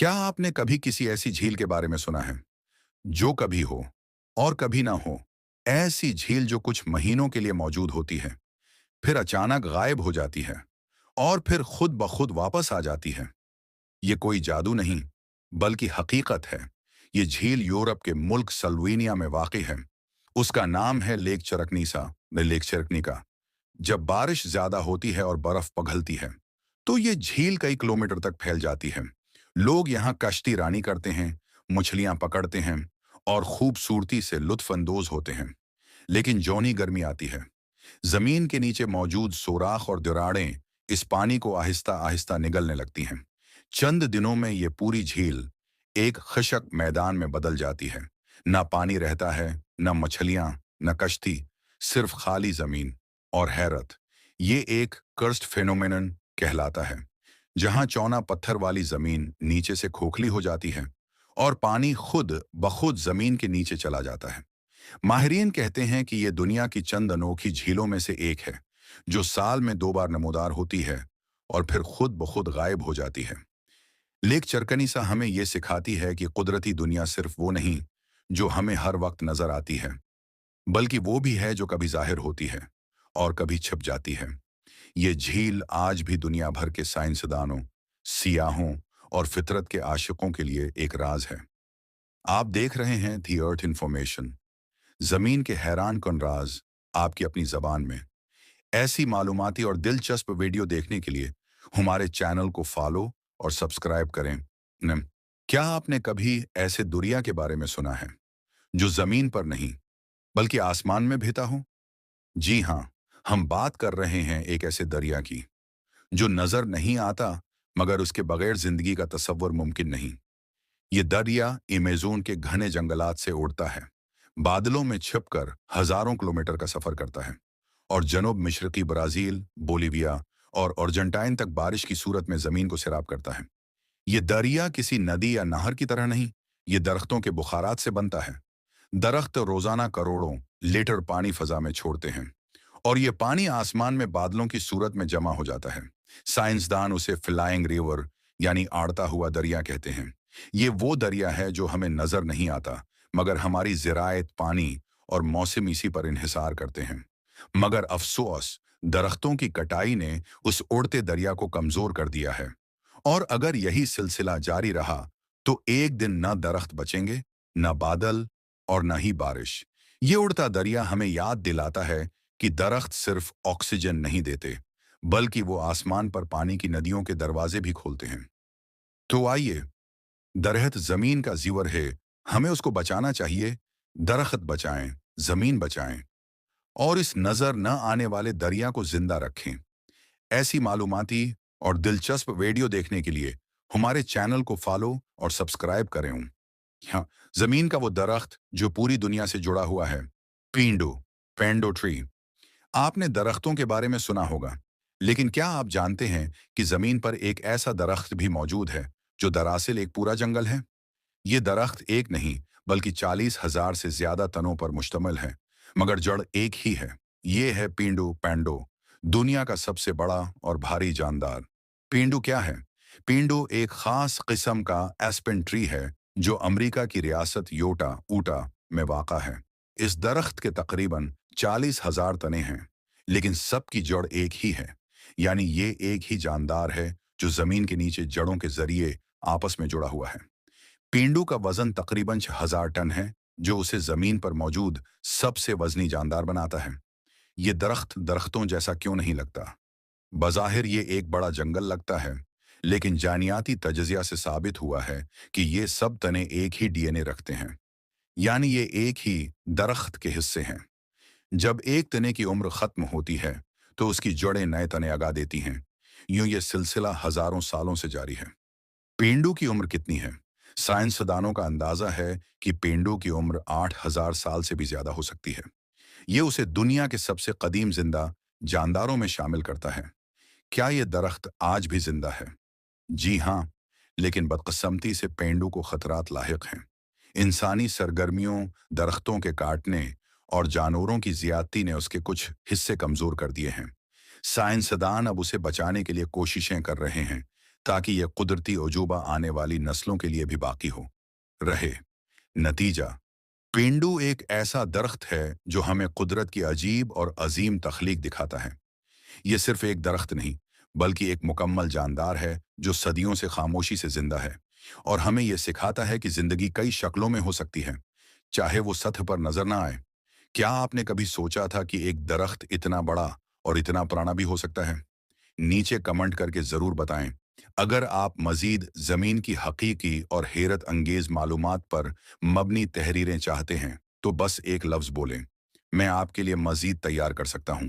क्या आपने कभी किसी ऐसी झील के बारे में सुना है जो कभी हो और कभी ना हो? ऐसी झील जो कुछ महीनों के लिए मौजूद होती है, फिर अचानक गायब हो जाती है और फिर खुद ब खुद वापस आ जाती है। ये कोई जादू नहीं, बल्कि हकीकत है। ये झील यूरोप के मुल्क सल्वीनिया में वाक़ई है। उसका नाम है लेक चरकनिका। जब बारिश ज्यादा होती है और बर्फ पिघलती है, तो ये झील कई किलोमीटर तक फैल जाती है। लोग यहाँ कश्ती रानी करते हैं, मछलियां पकड़ते हैं और खूबसूरती से लुत्फ अंदोज होते हैं। लेकिन जौनी गर्मी आती है, जमीन के नीचे मौजूद सोराख और दरारें इस पानी को आहिस्ता आहिस्ता निगलने लगती हैं। चंद दिनों में ये पूरी झील एक खशक मैदान में बदल जाती है। ना पानी रहता है, न मछलियां, न कश्ती, सिर्फ खाली जमीन और हैरत। ये एक कर्स्ट फेनोमेनन कहलाता है, जहां चौना पत्थर वाली जमीन नीचे से खोखली हो जाती है और पानी खुद बखुद जमीन के नीचे चला जाता है। माहिरीन कहते हैं कि ये दुनिया की चंद अनोखी झीलों में से एक है, जो साल में 2 बार नमूदार होती है और फिर खुद ब खुद गायब हो जाती है। लेक चरकनिसा हमें ये सिखाती है कि कुदरती दुनिया सिर्फ वो नहीं जो हमें हर वक्त नजर आती है, बल्कि वो भी है जो कभी जाहिर होती है और कभी छिप जाती है। ये झील आज भी दुनिया भर के साइंसदानों, सियाहों और फितरत के आशिकों के लिए एक राज है। आप देख रहे हैं दी अर्थ इंफॉर्मेशन, जमीन के हैरान कन राज, आपकी अपनी जबान में। ऐसी मालूमाती और दिलचस्प वीडियो देखने के लिए हमारे चैनल को फॉलो और सब्सक्राइब करें। न, क्या आपने कभी ऐसे दुनिया के बारे में सुना है जो जमीन पर नहीं बल्कि आसमान में बहता हो? जी हाँ, हम बात कर रहे हैं एक ऐसे दरिया की जो नजर नहीं आता, मगर उसके बगैर जिंदगी का तसव्वुर मुमकिन नहीं। ये दरिया अमेज़न के घने जंगलात से उड़ता है, बादलों में छिपकर हजारों किलोमीटर का सफर करता है और जनूब मशरकी ब्राजील, बोलीविया और अर्जेंटाइन तक बारिश की सूरत में जमीन को सैराब करता है। ये दरिया किसी नदी या नहर की तरह नहीं, ये दरख्तों के बुखारात से बनता है। दरख्त रोजाना करोड़ों लीटर पानी फजा में छोड़ते हैं और ये पानी आसमान में बादलों की सूरत में जमा हो जाता है। साइंसदान उसे फ्लाइंग रिवर यानी आड़ता हुआ दरिया कहते हैं। ये वो दरिया है जो हमें नजर नहीं आता, मगर हमारी ज़राअत, पानी और मौसम इसी पर इन्हिसार करते हैं। मगर अफसोस, दरख्तों की कटाई ने उस उड़ते दरिया को कमजोर कर दिया है और अगर यही सिलसिला जारी रहा तो एक दिन न दरख्त बचेंगे, न बादल और न ही बारिश। ये उड़ता दरिया हमें याद दिलाता है कि दरख्त सिर्फ ऑक्सीजन नहीं देते, बल्कि वो आसमान पर पानी की नदियों के दरवाजे भी खोलते हैं। तो आइए, दरख्त जमीन का जीवर है, हमें उसको बचाना चाहिए। दरख्त बचाएं, जमीन बचाएं और इस नजर न आने वाले दरिया को जिंदा रखें। ऐसी मालूमाती और दिलचस्प वीडियो देखने के लिए हमारे चैनल को फॉलो और सब्सक्राइब करें। हाँ, जमीन का वो दरख्त जो पूरी दुनिया से जुड़ा हुआ है, पींडो, पेंडो ट्री। आपने दरख्तों के बारे में सुना होगा, लेकिन क्या आप जानते हैं कि जमीन पर एक ऐसा दरख्त भी मौजूद है जो दरअसल एक पूरा जंगल है? ये दरख्त एक नहीं, बल्कि 40,000 से ज्यादा तनों पर मुश्तमिल है, मगर जड़ एक ही है। ये है पींडू पैंडो, दुनिया का सबसे बड़ा और भारी जानदार। पींडू क्या है? पींडू एक खास किस्म का एस्पेन ट्री है जो अमेरिका की रियासत योटा ऊटा में वाक़ा है। इस दरख्त के तकरीबन 40,000 तने हैं, लेकिन सबकी जड़ एक ही है। यानी ये एक ही जानदार है जो जमीन के नीचे जड़ों के जरिए आपस में जुड़ा हुआ है। पेंडू का वजन तकरीबन 6,000 टन है, जो उसे जमीन पर मौजूद सबसे वजनी जानदार बनाता है। ये दरख्त दरख्तों जैसा क्यों नहीं लगता? बज़ाहिर ये एक बड़ा जंगल लगता है, लेकिन जानियाती तजज़िया से साबित हुआ है कि ये सब तने एक ही डीएनए रखते हैं। यानी ये एक ही दरख्त के हिस्से हैं। जब एक तने की उम्र खत्म होती है, तो उसकी जड़ें नए तने अगा देती हैं। यूं ये सिलसिला हजारों सालों से जारी है। पेंडू की उम्र कितनी है? साइंसदानों का अंदाजा है कि पेंडू की उम्र 8,000 साल से भी ज्यादा हो सकती है। ये उसे दुनिया के सबसे कदीम जिंदा जानदारों में शामिल करता है। क्या ये दरख्त आज भी जिंदा है? जी हाँ, लेकिन बदकिस्मती से पेंडू को खतरात लाहिक हैं। इंसानी सरगर्मियों, दरख्तों के काटने और जानवरों की ज्यादती ने उसके कुछ हिस्से कमजोर कर दिए हैं। साइंसदान अब उसे बचाने के लिए कोशिशें कर रहे हैं, ताकि ये कुदरती अजूबा आने वाली नस्लों के लिए भी बाकी हो रहे। नतीजा, पेंडू एक ऐसा दरख्त है जो हमें कुदरत की अजीब और अजीम तख्लीक दिखाता है। ये सिर्फ एक दरख्त नहीं, बल्कि एक मुकम्मल जानदार है जो सदियों से खामोशी से जिंदा है और हमें यह सिखाता है कि जिंदगी कई शक्लों में हो सकती है, चाहे वो सतह पर नजर ना आए। क्या आपने कभी सोचा था कि एक दरख्त इतना बड़ा और इतना पुराना भी हो सकता है? नीचे कमेंट करके जरूर बताएं। अगर आप मजीद जमीन की हकीकी और हैरत अंगेज मालूमात पर मबनी तहरीरें चाहते हैं तो बस एक लफ्ज बोलें, मैं आपके लिए मजीद तैयार कर सकता हूं।